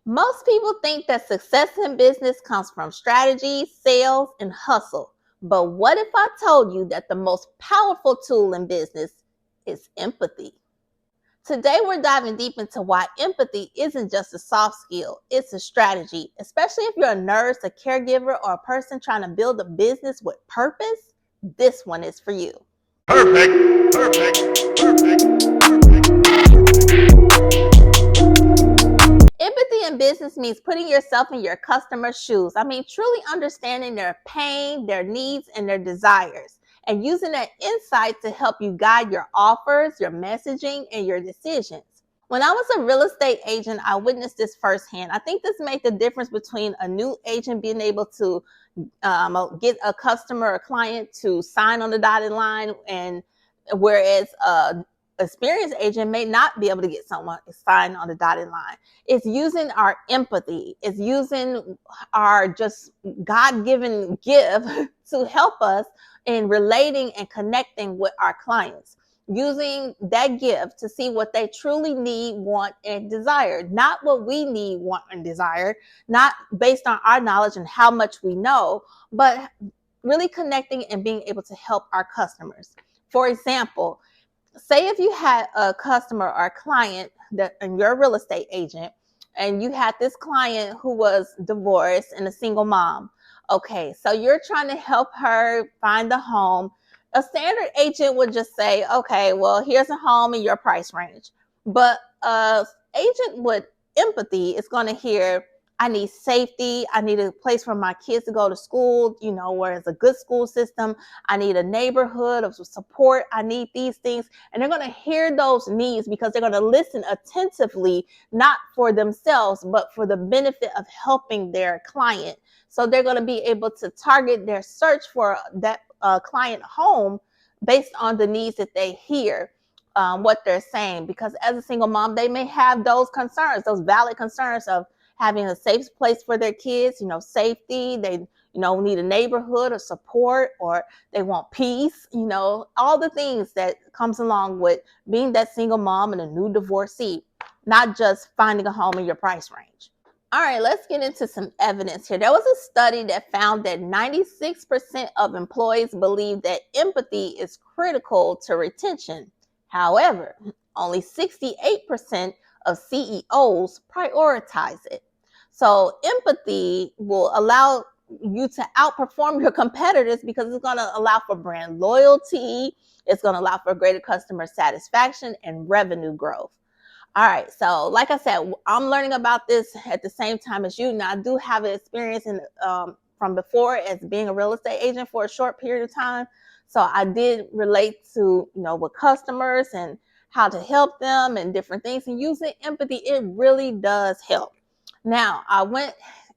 Most people think that success in business comes from strategy, sales, and hustle. But what if I told you that the most powerful tool in business is empathy? Today, we're diving deep into why empathy isn't just a soft skill, it's a strategy. Especially if you're a nurse, a caregiver, or a person trying to build a business with purpose, this one is for you. Perfect, perfect, perfect. Empathy in business means putting yourself in your customer's shoes. Truly understanding their pain, their needs, and their desires, and using that insight to help you guide your offers, your messaging, and your decisions. When I was a real estate agent, I witnessed this firsthand. I think this made the difference between a new agent being able to get a customer or client to sign on the dotted line, and whereas experienced agent may not be able to get someone to sign on the dotted line. It's using our empathy. It's using our just God-given gift to help us in relating and connecting with our clients. Using that gift to see what they truly need, want, and desire. Not what we need, want, and desire. Not based on our knowledge and how much we know, but really connecting and being able to help our customers. For example, say if you had a customer or a client and you're a real estate agent, and you had this client who was divorced and a single mom. Okay, so you're trying to help her find a home. A standard agent would just say, okay, well, here's a home in your price range. But agent with empathy is going to hear, I need safety. I need a place for my kids to go to school, where it's a good school system. I need a neighborhood of support. I need these things. And they're going to hear those needs because they're going to listen attentively, not for themselves, but for the benefit of helping their client. So they're going to be able to target their search for that client home based on the needs that they hear. What they're saying, because as a single mom, they may have those concerns, those valid concerns of having a safe place for their kids, safety. They, need a neighborhood of support, or they want peace, all the things that comes along with being that single mom and a new divorcee, not just finding a home in your price range. All right, let's get into some evidence here. There was a study that found that 96% of employees believe that empathy is critical to retention. However, only 68% of CEOs prioritize it. So empathy will allow you to outperform your competitors because it's going to allow for brand loyalty. It's going to allow for greater customer satisfaction and revenue growth. All right. So like I said, I'm learning about this at the same time as you. Now, I do have an experience from before as being a real estate agent for a short period of time. So I did relate to, with customers and how to help them and different things. And using empathy, it really does help. Now, I went,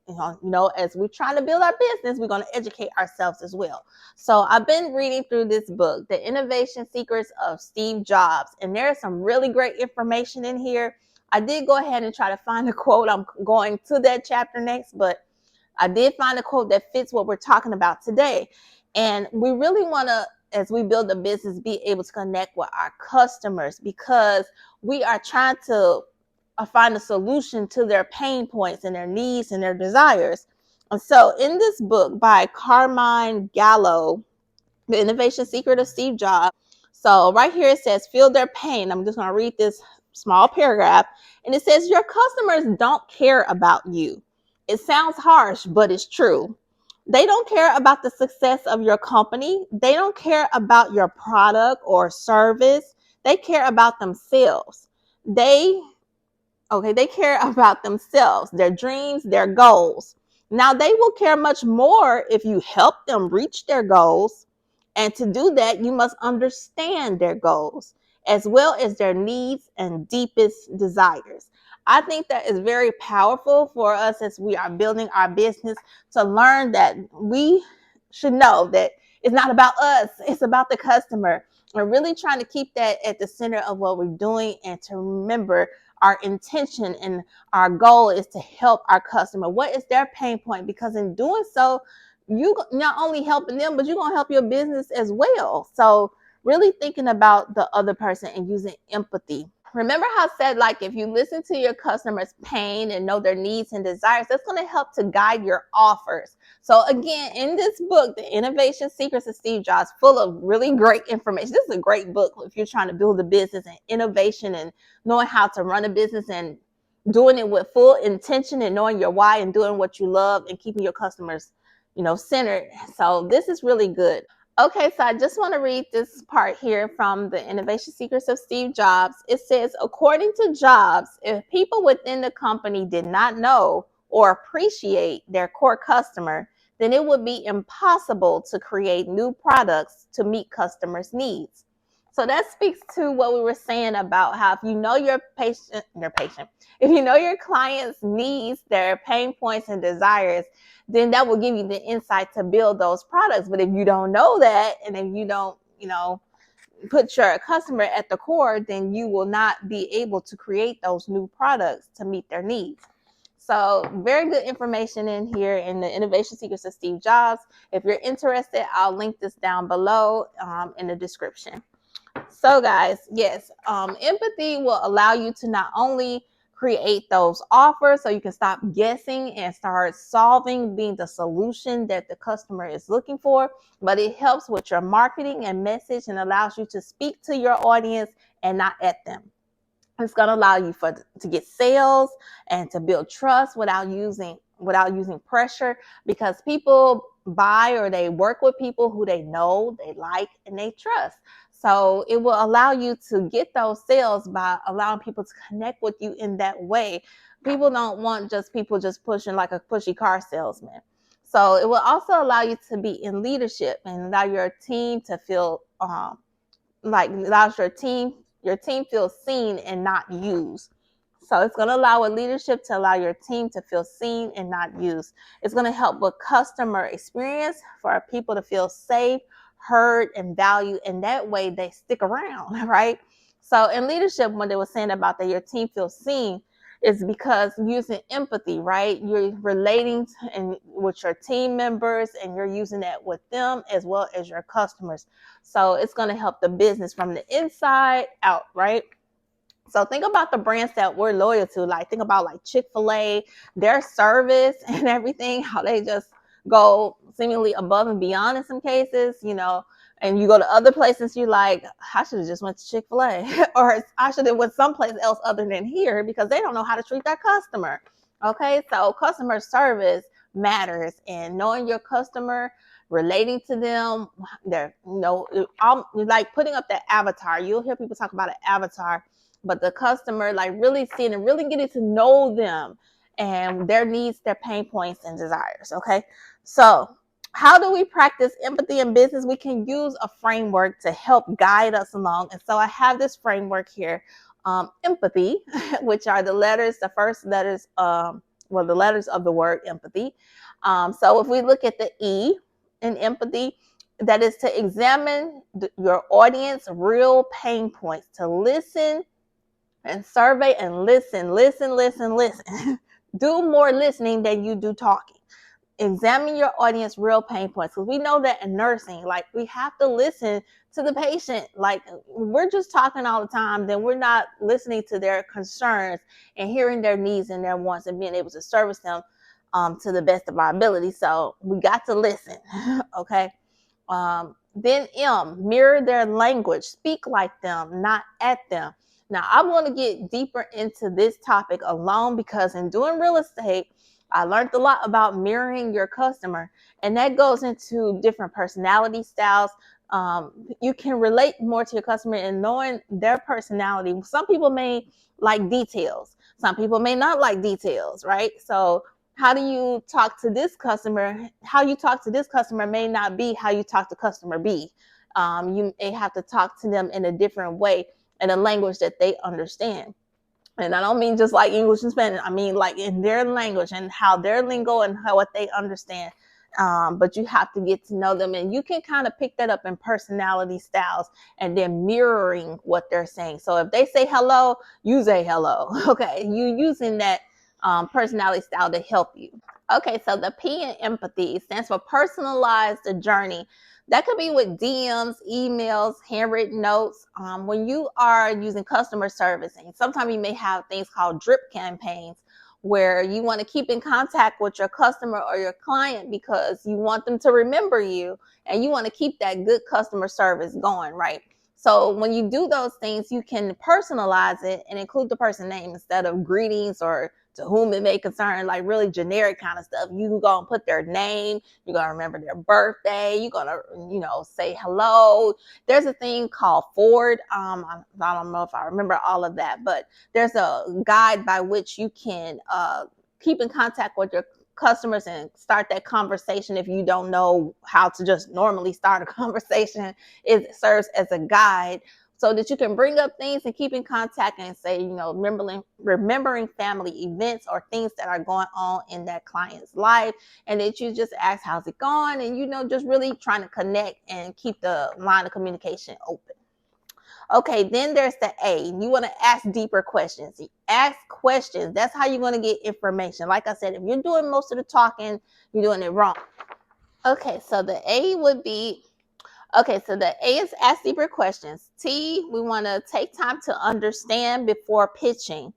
as we're trying to build our business, we're going to educate ourselves as well. So I've been reading through this book, The Innovation Secrets of Steve Jobs, and there's some really great information in here. I did go ahead and try to find a quote. I'm going to that chapter next, but I did find a quote that fits what we're talking about today. And we really want to, as we build a business, be able to connect with our customers because we are trying to find a solution to their pain points and their needs and their desires. And so in this book by Carmine Gallo, The Innovation Secret of Steve Jobs, so right here it says, feel their pain. I'm just going to read this small paragraph. And it says, your customers don't care about you. It sounds harsh, but it's true. They don't care about the success of your company. They don't care about your product or service. They care about themselves. They care about themselves, their dreams, their goals. Now, they will care much more if you help them reach their goals. And to do that, you must understand their goals as well as their needs and deepest desires. I think that is very powerful for us as we are building our business to learn that we should know that it's not about us, it's about the customer. We're really trying to keep that at the center of what we're doing and to remember our intention and our goal is to help our customer. What is their pain point? Because in doing so, you not only helping them, but you're going to help your business as well. So really thinking about the other person and using empathy. Remember how I said, like, if you listen to your customers' pain and know their needs and desires, that's going to help to guide your offers. So again, in this book, The Innovation Secrets of Steve Jobs, full of really great information. This is a great book if you're trying to build a business and innovation and knowing how to run a business and doing it with full intention and knowing your why and doing what you love and keeping your customers, centered. So this is really good. Okay, so I just want to read this part here from The Innovation Secrets of Steve Jobs. It says, according to Jobs, if people within the company did not know or appreciate their core customer, then it would be impossible to create new products to meet customers' needs. So that speaks to what we were saying about how if you know your patient, if you know your client's needs, their pain points and desires, then that will give you the insight to build those products. But if you don't know that, and if you don't, put your customer at the core, then you will not be able to create those new products to meet their needs. So very good information in here in The Innovation Secrets of Steve Jobs. If you're interested, I'll link this down below in the description. So guys, yes, empathy will allow you to not only create those offers so you can stop guessing and start solving, being the solution that the customer is looking for, but it helps with your marketing and message and allows you to speak to your audience and not at them. It's going to allow you to get sales and to build trust without using pressure, because people buy or they work with people who they know, they like, and they trust. So it will allow you to get those sales by allowing people to connect with you in that way. People don't want just people just pushing like a pushy car salesman. So it will also allow you to be in leadership and allow your team to feel allows your team feels seen and not used. So it's going to allow a leadership to allow your team to feel seen and not used. It's going to help with customer experience for our people to feel safe, heard, and valued. And that way they stick around, right? So in leadership, when they were saying about that your team feels seen, is because using empathy, right? You're relating with your team members and you're using that with them as well as your customers. So it's going to help the business from the inside out, right? So think about the brands that we're loyal to. Like think about like Chick-fil-A, their service and everything, how they just go seemingly above and beyond in some cases, and you go to other places, you like, I should have just went to Chick-fil-A or I should have went someplace else other than here because they don't know how to treat that customer. Okay, so customer service matters, and knowing your customer, relating to them, they're, like putting up that avatar. You'll hear people talk about an avatar, but the customer, like really seeing and really getting to know them and their needs, their pain points and desires. Okay, so how do we practice empathy in business? We can use a framework to help guide us along. And so I have this framework here, empathy, which are the first letters, the letters of the word empathy. So if we look at the E in empathy, that is to examine your audience real pain points, to listen and survey and listen. Do more listening than you do talking. Examine your audience real pain points, because we know that in nursing, like we have to listen to the patient. Like we're just talking all the time, then we're not listening to their concerns and hearing their needs and their wants and being able to service them to the best of our ability. So we got to listen. Okay. Then M, mirror their language, speak like them, not at them. Now I want to get deeper into this topic alone, because in doing real estate, I learned a lot about mirroring your customer, and that goes into different personality styles. You can relate more to your customer in knowing their personality. Some people may like details. Some people may not like details, right? So how do you talk to this customer? How you talk to this customer may not be how you talk to customer B. You may have to talk to them in a different way, in a language that they understand. And I don't mean just like English and Spanish. I mean like in their language and how their lingo and what they understand. But you have to get to know them, and you can kind of pick that up in personality styles and then mirroring what they're saying. So if they say hello, you say hello. Okay, you using that personality style to help you. Okay, so the P in empathy stands for personalize the journey. That could be with DMs, emails, handwritten notes. When you are using customer servicing, sometimes you may have things called drip campaigns where you want to keep in contact with your customer or your client because you want them to remember you and you want to keep that good customer service going, right? So when you do those things, you can personalize it and include the person's name instead of greetings or to whom it may concern, like really generic kind of stuff. You can go and put their name. You're going to remember their birthday. You're going to, say hello. There's a thing called Ford. I don't know if I remember all of that, but there's a guide by which you can keep in contact with your customers and start that conversation. If you don't know how to just normally start a conversation, it serves as a guide so that you can bring up things and keep in contact and say, remembering family events or things that are going on in that client's life, and that you just ask, how's it going? And, just really trying to connect and keep the line of communication open. Okay, then there's the A. You want to ask deeper questions. Ask questions. That's how you're going to get information. Like I said, if you're doing most of the talking, you're doing it wrong. Okay, so the A is ask deeper questions. T, we want to take time to understand before pitching.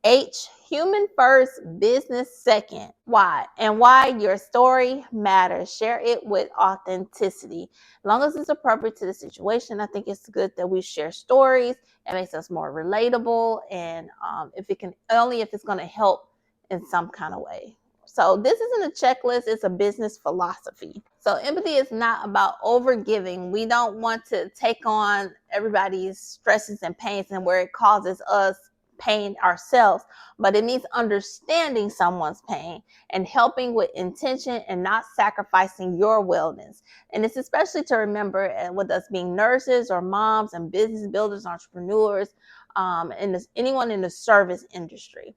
H, human first, business second. Why? And why your story matters. Share it with authenticity. As long as it's appropriate to the situation, I think it's good that we share stories. It makes us more relatable, and if it's going to help in some kind of way. So this isn't a checklist, it's a business philosophy. So empathy is not about overgiving. We don't want to take on everybody's stresses and pains and where it causes us pain ourselves, but it means understanding someone's pain and helping with intention and not sacrificing your wellness. And it's especially to remember with us being nurses or moms and business builders, entrepreneurs, and anyone in the service industry.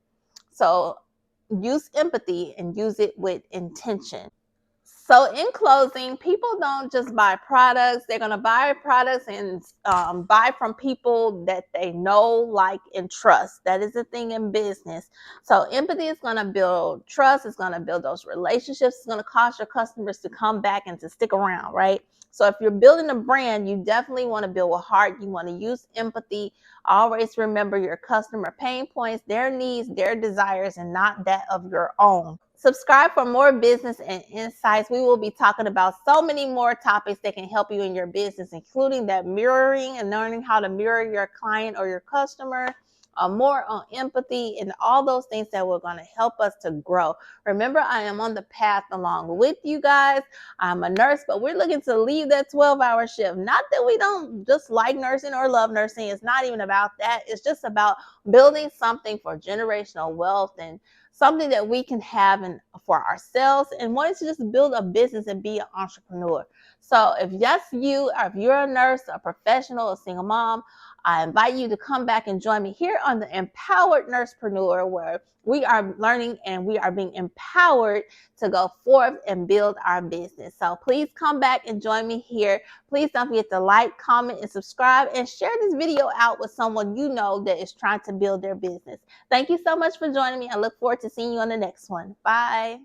So use empathy and use it with intention. So in closing, people don't just buy products. They're going to buy products and buy from people that they know, like, and trust. That is the thing in business. So empathy is going to build trust. It's going to build those relationships. It's going to cause your customers to come back and to stick around, right? So if you're building a brand, you definitely want to build with heart. You want to use empathy. Always remember your customer pain points, their needs, their desires, and not that of your own. Subscribe for more business and insights. We will be talking about so many more topics that can help you in your business, including that mirroring and learning how to mirror your client or your customer, more on empathy, and all those things that were going to help us to grow. Remember, I am on the path along with you guys. I'm a nurse, but we're looking to leave that 12-hour shift. Not that we don't just like nursing or love nursing. It's not even about that. It's just about building something for generational wealth and something that we can have for ourselves, and wanting to just build a business and be an entrepreneur. So if that's you, or if you're a nurse, a professional, a single mom, I invite you to come back and join me here on the Empowered Nursepreneur, where we are learning and we are being empowered to go forth and build our business. So please come back and join me here. Please don't forget to like, comment, and subscribe, and share this video out with someone you know that is trying to build their business. Thank you so much for joining me. I look forward to seeing you on the next one. Bye.